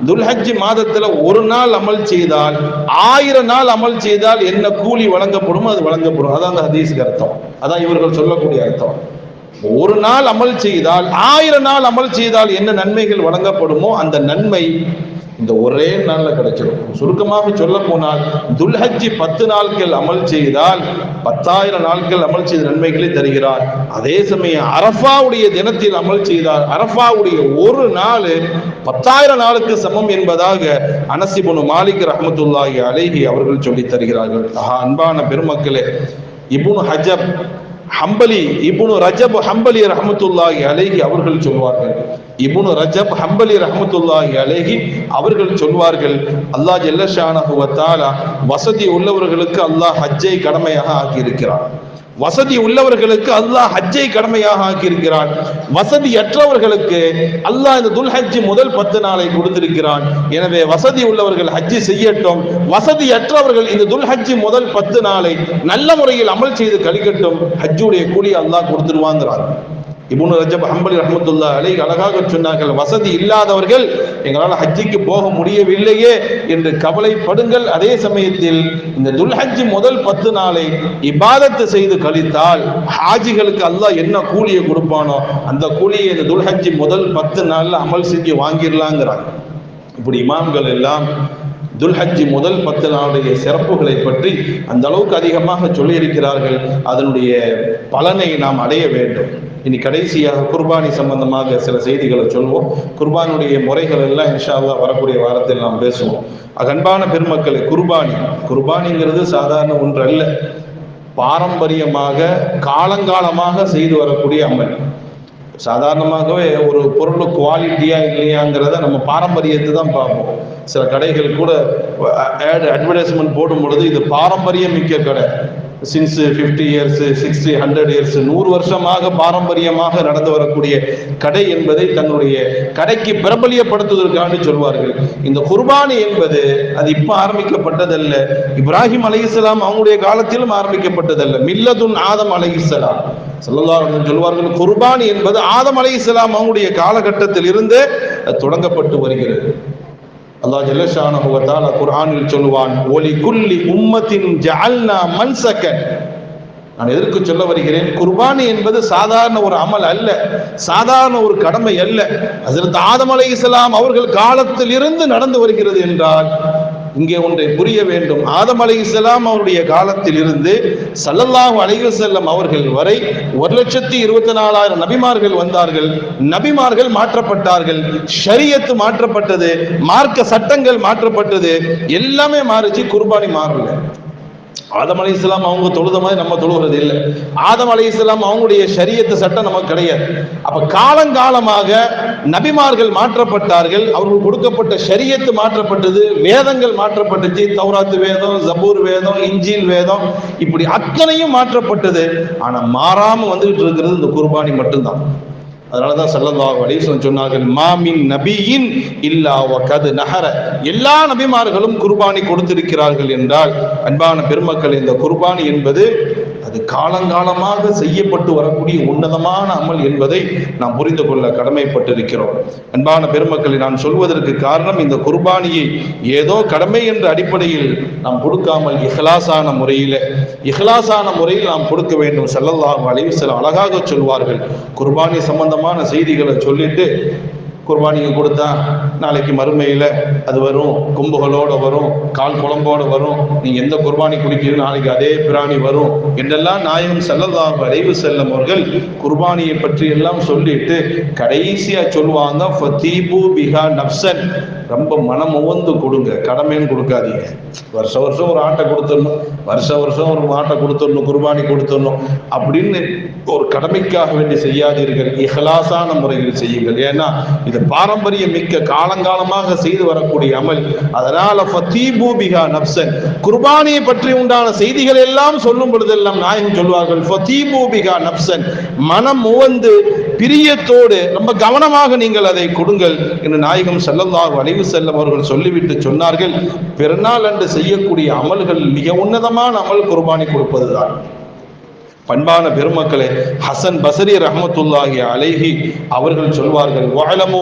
துல்ஹஜ் மாதத்துல ஒரு நாள் அமல் செய்தால் 1000 நாள் அமல் செய்தால் என்ன கூலி வழங்கப்படுமோ அது வழங்கப்படும். அதான் அந்த ஹதீஸ்க்கு அர்த்தம், அதான் இவர்கள் சொல்லக்கூடிய அர்த்தம். ஒரு நாள் அமல் செய்தால் 1000 நாள் அமல் செய்தால் என்ன நன்மைகள் வழங்கப்படுமோ அந்த நன்மை இந்த ஒரே நாள்ல கிடைச்சிடும். சுருக்கமாக சொல்ல போனால் துல்ஹஜ் 10 நாட்கள் அமல் செய்தால் 10,000 நாட்கள் அமல் செய்த நன்மைகளை தருகிறார். அதே சமயம் அரஃபாவுடைய தினத்தில் அமல் செய்தால் அரஃபாவுடைய ஒரு நாள் 10,000 நாளுக்கு சமம் என்பதாக அனஸ் இப்னு மாலிக் ரஹ்மத்துல்லாஹி அலைஹி அவர்கள் சொல்லி தருகிறார்கள். அன்பான பெருமக்களே, இப்னு ஹஜர் ஹம்பலி இப்னு ரஜப் ஹம்பலி ரஹ்மத்துல்லாஹி அலைஹி அவர்கள் சொல்வார்கள், இப்னு ரஜப் ஹம்பலி ரஹ்மத்துல்லாஹி அலைஹி அவர்கள் சொல்வார்கள், அல்லாஹ் ஜல்ல ஷானஹு வ தஆலா வசதி உள்ளவர்களுக்கு அல்லாஹ் ஹஜ்ஜை கடமையாக ஆக்கியிருக்கிறார். வசதி உள்ளவர்களுக்கு அல்லாஹ் ஹஜ்ஜை கடமையாக ஆக்கியிருக்கிறான். வசதியற்றவர்களுக்கு அல்லாஹ் இந்த துல்ஹஜ் முதல் 10 நாளை கொடுத்திருக்கிறான். எனவே வசதி உள்ளவர்கள் ஹஜ்ஜி செய்யட்டும், வசதியற்றவர்கள் இந்த துல்ஹஜ் முதல் 10 நாளை நல்ல முறையில் அமல் செய்து கழிக்கட்டும், ஹஜ்ஜுடைய கூலி அல்லாஹ் கொடுத்துருவாங்கிறார். இப்னு ரஜப் ஹம்பலி ரஹ்மத்துல்லாஹி அலைஹி அழகாக சொன்னார்கள், வசதி இல்லாதவர்கள் எங்களால் ஹஜ்ஜிக்கு போக முடியவில்லையே என்று கவலைப்படுங்கள். அதே சமயத்தில் இந்த துல்ஹஜ் முதல் 10 நாளை இபாதத்து செய்து கழித்தால் ஹாஜிகளுக்கு அல்லாஹ் என்ன கூலியை கொடுப்பானோ அந்த கூலியை இந்த துல்ஹஜ் முதல் 10 நாள்ல அமல் செஞ்சு வாங்கிடலாங்கிறாங்க. இப்படி இமாம்கள் எல்லாம் துல்ஹஜ் முதல் 10 நாளுடைய சிறப்புகளை பற்றி அந்த அளவுக்கு அதிகமாக சொல்லியிருக்கிறார்கள். அதனுடைய பலனை நாம் அடைய வேண்டும். இனி கடைசியாக குர்பானி சம்பந்தமாக சில செய்திகளை சொல்வோம். குர்பானுடைய முறைகள் எல்லாம் இன்ஷா அல்லாஹ் வரக்கூடிய வாரத்தில் நாம் பேசுவோம். அன்பான பெருமக்களை, குர்பானிங்கிறது சாதாரண ஒன்று அல்ல. பாரம்பரியமாக காலங்காலமாக செய்து வரக்கூடிய அமல். சாதாரணமாகவே ஒரு பொருள் குவாலிட்டியா இல்லையாங்கிறத நம்ம பாரம்பரியத்தை தான் பார்ப்போம். சில கடைகள் கூட அட்வர்டைஸ்மெண்ட் போடும் பொழுது இது பாரம்பரியம் மிக்க கடை, சின்ஸ் 50 இயர்ஸ் 60 100 இயர்ஸ் 100 வருஷமாக பாரம்பரியமாக நடந்து வரக்கூடிய கடை என்பதை தன்னுடைய கடைக்கு பிரபலியப்படுத்துவதற்காக சொல்வார்கள். இந்த குர்பானி என்பது அது இப்ப ஆரம்பிக்கப்பட்டதல்ல, இப்ராஹிம் அலைஹிஸ்ஸலாம் அவங்களுடைய காலத்திலும் ஆரம்பிக்கப்பட்டதல்ல. மில்லதுன் ஆதம் அலைஹிஸ்ஸலாம் ஸல்லல்லாஹு அலைஹி வஸல்லம் சொல்வார்கள், குர்பானி என்பது ஆதம் அலைஹிஸ்ஸலாம் அவங்களுடைய காலகட்டத்தில் இருந்து தொடங்கப்பட்டு வருகிறது. அல்லாஹ் ஜல்ல ஷானஹு வ தஆலா குர்ஆனில் சொல்வான், ஒலி குல்லி உம்மத்தின் ஜஅல்னா மன்சகன். நான் எதற்கு சொல்ல வருகிறேன், குர்பானி என்பது சாதாரண ஒரு அமல் அல்ல, சாதாரண ஒரு கடமை அல்ல. ஹஜ்ரத் ஆதம் அலைஹிஸ்ஸலாம் அவர்கள் காலத்தில் இருந்து நடந்து வருகிறது என்றால் இங்கே ஒன்றை புரிய வேண்டும். ஆதம் அலைஹிஸ்ஸலாம் அவருடைய காலத்தில் இருந்து ஸல்லல்லாஹு அலைஹி வஸல்லம் அவர்கள் வரை 1,24,000 நபிமார்கள் வந்தார்கள். நபிமார்கள் மாற்றப்பட்டார்கள், ஷரியத் மாற்றப்பட்டது, மார்க்க சட்டங்கள் மாற்றப்பட்டது, எல்லாமே மாறிச்சு, குர்பானி மாறல. ஆதம் அலைஹிஸ்ஸலாம் அவங்க தொழுத மாதிரி நம்ம தொழுகிறது இல்லை. ஆதம் அலைஹிஸ்ஸலாம் அவங்களுடைய ஷரியத்து சட்டம் நமக்கு கிடையாது. அப்ப காலங்காலமாக நபிமார்கள் மாற்றப்பட்டார்கள், அவர்கள் கொடுக்கப்பட்ட ஷரியத்து மாற்றப்பட்டது, வேதங்கள் மாற்றப்பட்டுச்சு. தௌராத் வேதம், ஜபூர் வேதம், இன்ஜீல் வேதம், இப்படி அத்தனையும் மாற்றப்பட்டது. ஆனா மாறாம வந்துகிட்டு இருக்கிறது இந்த குர்பானி மட்டும்தான். அதனாலதான் ஸல்லல்லாஹு அலைஹி வஸல்லம் சொன்னார்கள், மாமின் நபியின் இல்லா வகத் நஹர. எல்லா நபிமார்களும் குர்பானி கொடுத்திருக்கிறார்கள் என்றால் அன்பான பெருமக்கள், இந்த குர்பானி என்பது அது காலங்காலமாக செய்யப்பட்டு வரக்கூடிய உன்னதமான அமல் என்பதை நாம் புரிந்து கொள்ள கடமைப்பட்டிருக்கிறோம். அன்பான பெருமக்களை நான் சொல்வதற்கு காரணம், இந்த குர்பானியை ஏதோ கடமை என்ற அடிப்படையில் நாம் கொடுக்காமல் இஹ்லாஸான முறையில் நாம் கொடுக்க வேண்டும். ஸல்லல்லாஹு அலைஹி வஸல்லம் அழகாக சொல்வார்கள், குர்பானி சம்பந்தமான செய்திகளை சொல்லிட்டு, குர்பானிக்கு கொடுத்தா நாளைக்கு மறுமையில் அது வரும், கொம்புகளோடு வரும், கால் குழம்போடு வரும், நீங்கள் எந்த குர்பானி குடிக்கிறீங்க நாளைக்கு அதே பிராணி வரும் என்றெல்லாம் நாயகம் ஸல்லல்லாஹு அலைஹி வஸல்லம் அவர்கள் குர்பானியை பற்றி எல்லாம் சொல்லிட்டு கடைசியாக சொல்லுவாங்க, ஃபதீபு பிஹா நஃப்ஸன். ரொம்ப மனம் உவந்து கொடுங்க, கடமைன்னு கொடுக்காதீங்க. வருஷம் ஒரு ஆட்டை கொடுத்துடணும், வருஷம் ஒரு ஆட்டை கொடுத்துடணும், குர்பானி கொடுத்துடணும் அப்படின்னு ஒரு கடமைக்காக வேண்டி செய்யாதீர்கள். இஹ்லாஸான முறையில் செய்யுங்கள். ஏன்னா இது பாரம்பரியம் மிக்க காலங்காலமாக செய்து வரக்கூடிய அமல். அதனால ஃபதீபு பிஹா நஃப்ஸன், குர்பானியை பற்றி உண்டான செய்திகள் எல்லாம் சொல்லும் பொழுதெல்லாம் நாயகம் சொல்வார்கள், ஃபதீபு பிஹா நஃப்ஸன், மனம் உவந்து பிரியத்தோடு ரொம்ப கவனமாக நீங்கள் அதை கொடுங்கள் என்று நாயகம் ஸல்லல்லாஹு அலைஹி வஸல்லம் அவர்கள் சொல்லிவிட்டு சொன்னார்கள், பெருநாள் அன்று செய்யக்கூடிய அமல்கள் மிக உன்னதமான அமல் குர்பானி கொடுப்பதுதான். பண்பான பெருமக்களே, ஹசன் பஸ்ரி ரஹ்மத்துல்லாஹி அலைஹி அவர்கள் சொல்வார்கள், வஅலமு.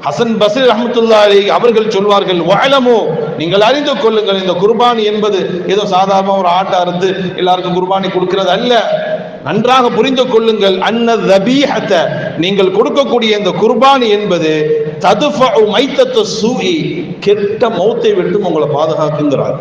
ஹசன் பஸ்ரி ரஹ்மத்துல்லாஹி அலைஹி அவர்கள் சொல்வார்கள், வஅலமு, நீங்கள் அறிந்து கொள்ளுங்கள், இந்த குர்பானி என்பது ஏதோ சாதாரண ஒரு ஆட்டை அறுத்து எல்லாருக்கும் குர்பானி கொடுக்கிறது அல்ல. நன்றாக புரிந்து கொள்ளுங்கள், அன்ன தபீஹத, நீங்கள் கொடுக்கக்கூடிய இந்த குர்பானி என்பது ததுஃபஉ மைத்தத்து சூஇ, கெட்ட மௌத்தை விட்டு உங்களை பாதுகாக்குங்கிறார்.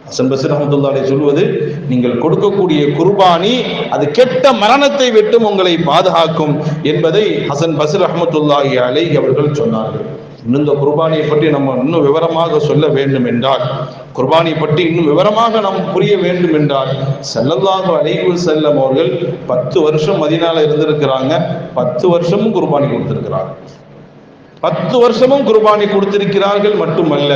ஹசன் பஸ்ரி ரஹ்மத்துல்லாஹி அலைஹி சொல்வது, நீங்கள் கொடுக்கக்கூடிய குர்பானி அது கெட்ட மரணத்தை விட்டு உங்களை பாதுகாக்கும் என்பதை ஹசன் பஸ்ரி ரஹ்மத்துல்லாஹி அலைஹி அவர்கள் சொன்னார்கள். இன்னும் இந்த குர்பானியை பற்றி நம்ம இன்னும் விவரமாக சொல்ல வேண்டும் என்றால், குர்பானியை பற்றி இன்னும் விவரமாக நாம் புரிய வேண்டும் என்றால், ஸல்லல்லாஹு அலைஹி வஸல்லம் அவர்கள் 10 வருஷம் மதீனால இருந்திருக்கிறாங்க. 10 வருஷமும் குர்பானி கொடுத்திருக்கிறாங்க. 10 வருஷமும் குர்பானி கொடுத்திருக்கிறார்கள் மட்டுமல்ல,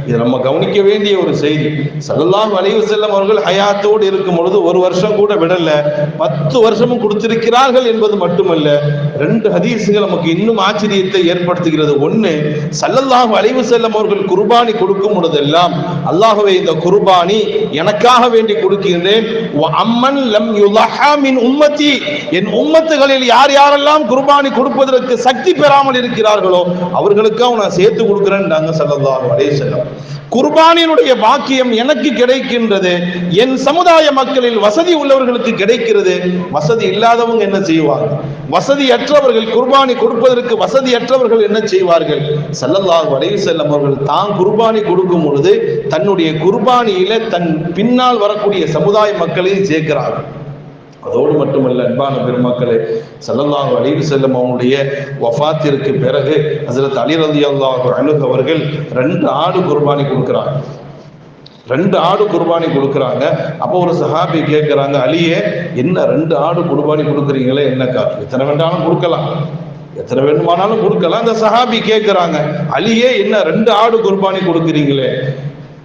இது நம்ம கவனிக்க வேண்டிய ஒரு செய்தி. ஸல்லல்லாஹு அலைஹி வஸல்லம் அவர்கள் ஹயாத்தோடு இருக்கும் பொழுது ஒரு வருஷம் கூட விடல, 10 வருஷமும் கொடுத்திருக்கிறார்கள் என்பது மட்டுமல்ல, 2 ஹதீஸ்கள் நமக்கு இன்னும் ஆச்சரியத்தை ஏற்படுத்துகிறது. ஒன்று, ஸல்லல்லாஹு அலைஹி வஸல்லம் அவர்கள் குர்பானி கொடுக்கும் பொழுதெல்லாம், அல்லாஹ்வே இந்த குர்பானி எனக்காக வேண்டி கொடுக்கின்றேன், அம்மன் லம் யுலஹா மின் உம்மத்தி, என் உம்மத்துகளில் யார் யாரெல்லாம் குர்பானி கொடுப்பதற்கு சக்தி பெறாமல் இருக்கிறார்களோ அவர்களுக்காக நான் சேர்த்து கொடுக்கிறேன் ஸல்லல்லாஹு அலைஹி வஸல்லம். குர்பானியினுடைய பாக்கியம் எனக்கு கிடைக்கின்றது, என் சமுதாய மக்களில் வசதி உள்ளவர்களுக்கு கிடைக்கிறது. வசதி இல்லாதவங்க என்ன செய்வாங்க? வசதியற்றவர்கள், குர்பானி கொடுப்பதற்கு வசதியற்றவர்கள் என்ன செய்வார்கள்? ஸல்லல்லாஹு அலைஹி வஸல்லம் அவர்கள் தான் குர்பானி கொடுக்கும் பொழுது தன்னுடைய குர்பானியில தன் பின்னால் வரக்கூடிய சமுதாய மக்களையும் சேர்க்கிறார்கள். அதோடு மட்டுமல்ல அன்பான பெருமக்களே, ஸல்லல்லாஹு அலைஹி வஸல்லம் அவருடைய வஃபாத்திற்கு பிறகு ஹஜ்ரத் அலி ரலியல்லாஹு அன்ஹு அவர்கள் 2 ஆடு குர்பானி கொடுக்குறாங்க. 2 ஆடு குர்பானி கொடுக்குறாங்க. அப்போ ஒரு சஹாபி கேட்குறாங்க, அலியே என்ன 2 ஆடு குர்பானி கொடுக்குறீங்களே, என்னக்கா? எத்தனை வேண்டாலும் கொடுக்கலாம், எத்தனை வேண்டுமானாலும் கொடுக்கலாம். அந்த சஹாபி கேட்குறாங்க, அலியே என்ன 2 ஆடு குர்பானி கொடுக்குறீங்களே?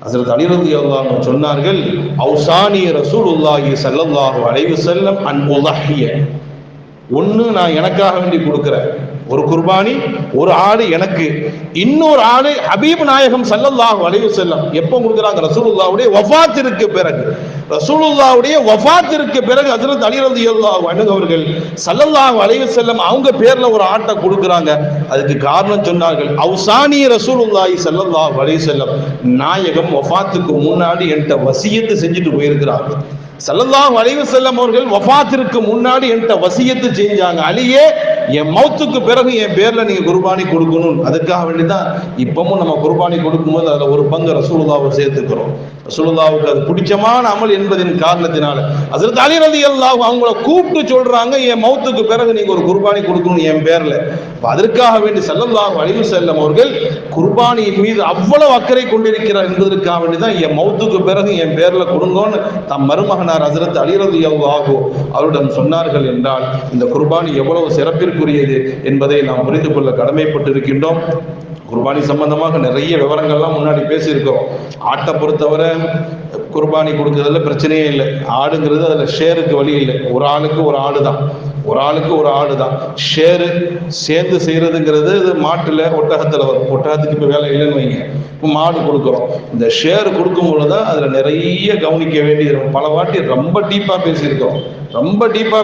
ஹஜ்ரத் அலி ரலியல்லாஹு அன்ஹு சொன்னார்கள், அவுசானி ரசூலுல்லாஹி ஸல்லல்லாஹு அலைஹி வஸல்லம் அன் உலஹிய. ஒன்று நான் எனக்காக வேண்டி கொடுக்கிறேன், ஒரு குர்பானி, ஒரு ஆடு எனக்கு, இன்னொரு ஆடு ஹபீப் நாயகம் ஸல்லல்லாஹு அலைஹி வஸல்லம் எப்போ கொடுக்குறாங்க? ரசூலுல்லாஹ்வுடைய வஃபாத்திற்கு பிறகு. ரசூலுல்லாஹ்வுடைய வஃபாத்திற்கு பிறகு ஹஜ்ரத் அலி ரலியல்லாஹு அன்ஹு அவர்கள் ஸல்லல்லாஹு அலைஹி வஸல்லம் அவங்க பேர்ல ஒரு ஆட்டை கொடுக்குறாங்க. அதுக்கு காரணம் சொன்னார்கள், அவுசானி ரசூலுல்லாஹி ஸல்லல்லாஹு அலைஹி வஸல்லம் நாயகம் வஃபாத்துக்கு முன்னாடி என்கிட்ட வசியத்து செஞ்சுட்டு போயிருக்கிறாங்க. ஸல்லல்லாஹு அலைஹி வஸல்லம் அவர்கள் வஃபாத்திற்கு முன்னாடி என்கிட்ட வசியத்து செஞ்சாங்க, அலியே என் மௌத்துக்கு பிறகு என் பேர்ல நீங்க குர்பானி கொடுக்கணும். அதுக்காக வேண்டிதான் இப்பவும் நம்ம குர்பானி கொடுக்கும்போது அதுல ஒரு பங்கு ரசூலுல்லாஹ்வை சேர்த்துக்கிறோம். ரசூலுல்லாஹ்வுக்கு அது பிடிச்சமான அமல் என்பதின் காரணத்தினால ஹஜ்ரத் அலி ரலியல்லாஹு அவங்கள கூப்பிட்டு சொல்றாங்க, என் மௌத்துக்கு பிறகு நீங்க ஒரு குர்பானி கொடுக்கணும் என் பேர்ல. அதற்காக வேண்டி ஸல்லல்லாஹு அலைஹி வஸல்லம் அவர்கள் குர்பானியின் மீது அவ்வளவு அக்கறை கொண்டிருக்கிறார் என்பதற்காக வேண்டிதான் என் மௌத்துக்கு பிறகு என் பேர்ல கொடுங்கன்னு தம் மருமகனார் ஹஜ்ரத் அலி ரலியல்லாஹு அவரிடம் சொன்னார்கள் என்றால், இந்த குர்பானி எவ்வளவு சிறப்பிற்குரியது என்பதை நாம் புரிந்து கொள்ள கடமைப்பட்டிருக்கின்றோம். குர்பானி சம்பந்தமாக நிறைய விவரங்கள்லாம் முன்னாடி பேசியிருக்கிறோம். ஆட்டை பொறுத்தவரை குர்பானி கொடுக்கறதுல பிரச்சனையே இல்லை. ஆடுங்கிறது அதில் ஷேருக்கு வழி இல்லை. ஒரு ஆளுக்கு ஒரு ஆடு தான், ஒரு ஆளுக்கு ஒரு ஆடு தான். ஷேரு சேர்ந்து செய்யறதுங்கிறது இது மாட்டுல ஒட்டகத்துல வரும். ஒட்டகத்துக்கு இப்போ வேலை இல்லைன்னு வைங்க, இப்போ மாடு கொடுக்குறோம். இந்த ஷேர் கொடுக்கும் பொழுதுதான் அதுல நிறைய கவனிக்க வேண்டியது. பல வாட்டி ரொம்ப டீப்பா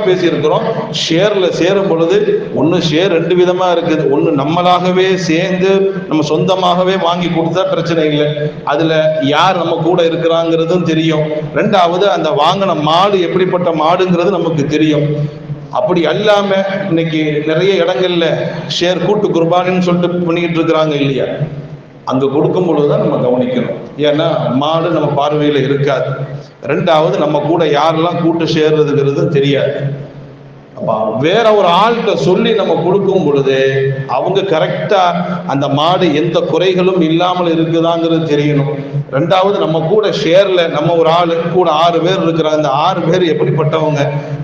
பேசியிருக்கிறோம். ஷேர்ல சேரும் பொழுது ஒன்று ஷேர் 2 விதமா இருக்குது. ஒன்று நம்மளாகவே சேர்ந்து நம்ம சொந்தமாகவே வாங்கி கொடுத்தா பிரச்சனை இல்லை, அதுல யார் நம்ம கூட இருக்கிறாங்கிறதும் தெரியும். 2வது அந்த வாங்கின மாடு எப்படிப்பட்ட மாடுங்கிறது நமக்கு தெரியும். அப்படி அல்லாம இன்னைக்கு நிறைய இடங்கள்ல ஷேர் கூட்டு குர்பானின்னு சொல்லிட்டு பண்ணிக்கிட்டு இருக்கிறாங்க இல்லையா? அங்க கொடுக்கும் பொழுதுதான் நம்ம கவனிக்கணும். ஏன்னா மாடு நம்ம பார்வையில இருக்காது. 2வது நம்ம கூட யாரெல்லாம் கூட்டு சேர்றதுங்கிறது தெரியாது. அப்ப வேற ஒரு ஆள்கிட்ட சொல்லி நம்ம கொடுக்கும் பொழுது அவங்க கரெக்டா அந்த மாடு எந்த குறைகளும் இல்லாமல் இருக்குதாங்கிறது தெரியணும். 2வது நம்ம கூட ஷேர்ல நம்ம ஒரு ஆளு கூட 6 பேர் இருக்கிறாங்க. அந்த 6 பேர் எப்படிப்பட்டவங்க?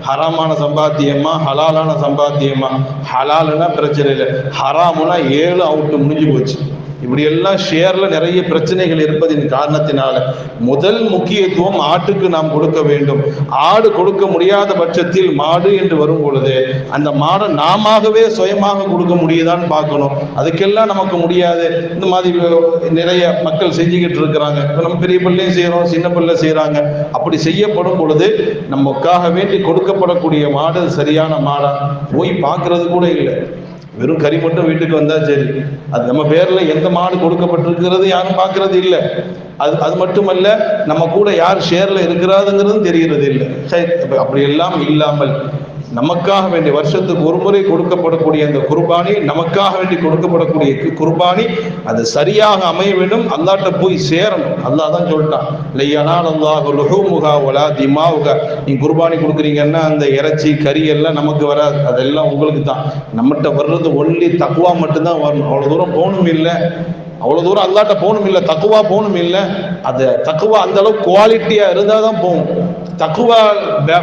ஹராமான சம்பாத்தியமா, ஹலாலான சம்பாத்தியமா? ஹலாலுன்னா பிரச்சனை இல்லை, ஹராமுனா 7 அவுட்டு முடிஞ்சு போச்சு. இப்படி எல்லாம் ஷேர்ல நிறைய பிரச்சனைகள் இருப்பதின் காரணத்தினால முதல் முக்கியத்துவம் ஆட்டுக்கு நாம் கொடுக்க வேண்டும். ஆடு கொடுக்க முடியாத பட்சத்தில் மாடு என்று வரும் பொழுது அந்த மாடை நாமவே சுயமாக கொடுக்க முடியுதான்னு பார்க்கணும். அதுக்கெல்லாம் நமக்கு முடியாது. இந்த மாதிரி நிறைய மக்கள் செஞ்சுக்கிட்டு இருக்கிறாங்க. நம்ம பெரிய பிள்ளையும் செய்யறோம், சின்ன பிள்ளை செய்யறாங்க. அப்படி செய்யப்படும் பொழுது நமக்காக வேண்டி கொடுக்கப்படக்கூடிய மாடு சரியான மாடா போய் பார்க்கறது கூட இல்லை. வெறும் கறி மட்டும் வீட்டுக்கு வந்தா சரி, அது நம்ம பேர்ல எந்த மாடு கொடுக்கப்பட்டிருக்கிறது யாரும் பார்க்கறது இல்லை. அது மட்டுமல்ல, நம்ம கூட யார் ஷேர்ல இருக்கிறாதுங்கிறதும் தெரியறது இல்லை. அப்படி எல்லாம் இல்லாமல் நமக்காக வேண்டி வருஷத்துக்கு ஒரு முறை கொடுக்கப்படக்கூடிய அந்த குர்பானி, நமக்காக வேண்டி கொடுக்கப்படக்கூடிய குர்பானி அது சரியாக அமைய வேண்டும், அல்லாஹ்ட்ட போய் சேரணும். அல்லாஹ் தான் சொல்லிட்டான், லையனால் அல்லாஹு லுஹூமுஹா வலா திமாவுஹா. நீ குர்பானி கொடுக்குறீங்கன்னா அந்த இறைச்சி கறி எல்லாம் நமக்கு வராது, அதெல்லாம் உங்களுக்கு தான். நம்மகிட்ட வர்றது ஒன்லி தக்வா மட்டும்தான் வரணும். அவ்வளோ தூரம் போகணும் இல்லை, அவ்வளோ தூரம் அல்லாட்ட போகணும் இல்லை, தக்குவா போகணும் இல்லை. அது தக்குவா அந்த அளவுக்கு குவாலிட்டியாக இருந்தால் தான் போகும். தக்குவா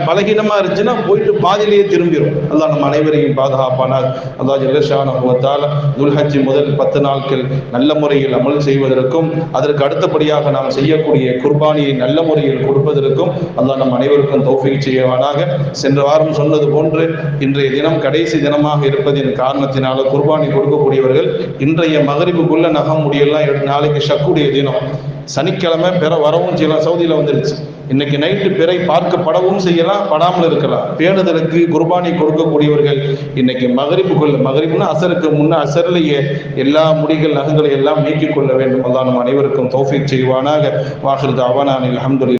பலகீனமாக இருந்துச்சுன்னா போயிட்டு பாதிலேயே திரும்பிடும். அல்லாஹ் நம்ம அனைவரையும் பாதுகாப்பானார். அல்லாஹ் ஜல்லஷானஹு வ தஆலா துல்ஹஜ் முதல் 10 நாட்கள் நல்ல முறையில் அமல் செய்வதற்கும், அதற்கு அடுத்தபடியாக நாம் செய்யக்கூடிய குர்பானியை நல்ல முறையில் கொடுப்பதற்கும் அல்லாஹ் நம் அனைவருக்கும் தௌஃபீக் செய்வானாக. சென்ற வாரம் சொன்னது போன்று இன்றைய தினம் கடைசி தினமாக இருப்பதின் காரணத்தினால குர்பானி கொடுக்கக்கூடியவர்கள் இன்றைய மகரிபுக்குள்ள நகம் முடியெல்லாம் நாளைக்கு ஷக்குடைய தினம், சனிக்கிழமை பிற வரவும் செய்யலாம். சவுதியில் வந்துருச்சு, இன்னைக்கு நைட்டு பிறை பார்க்கப்படவும் செய்யலாம், படாமல் இருக்கலாம். பேணுதலுக்கு குர்பானி கொடுக்கக்கூடியவர்கள் இன்னைக்கு மகரிபுன்னா அசருக்கு முன்ன அசர்லேயே எல்லா முடிகள் நகங்களை எல்லாம் நீக்கிக் கொள்ள வேண்டும். அல்லாஹ் நம் அனைவருக்கும் தௌஃபீக் செய்வானாக. வாஹிர் தஅவானா அல்ஹம்துலில்லாஹ்.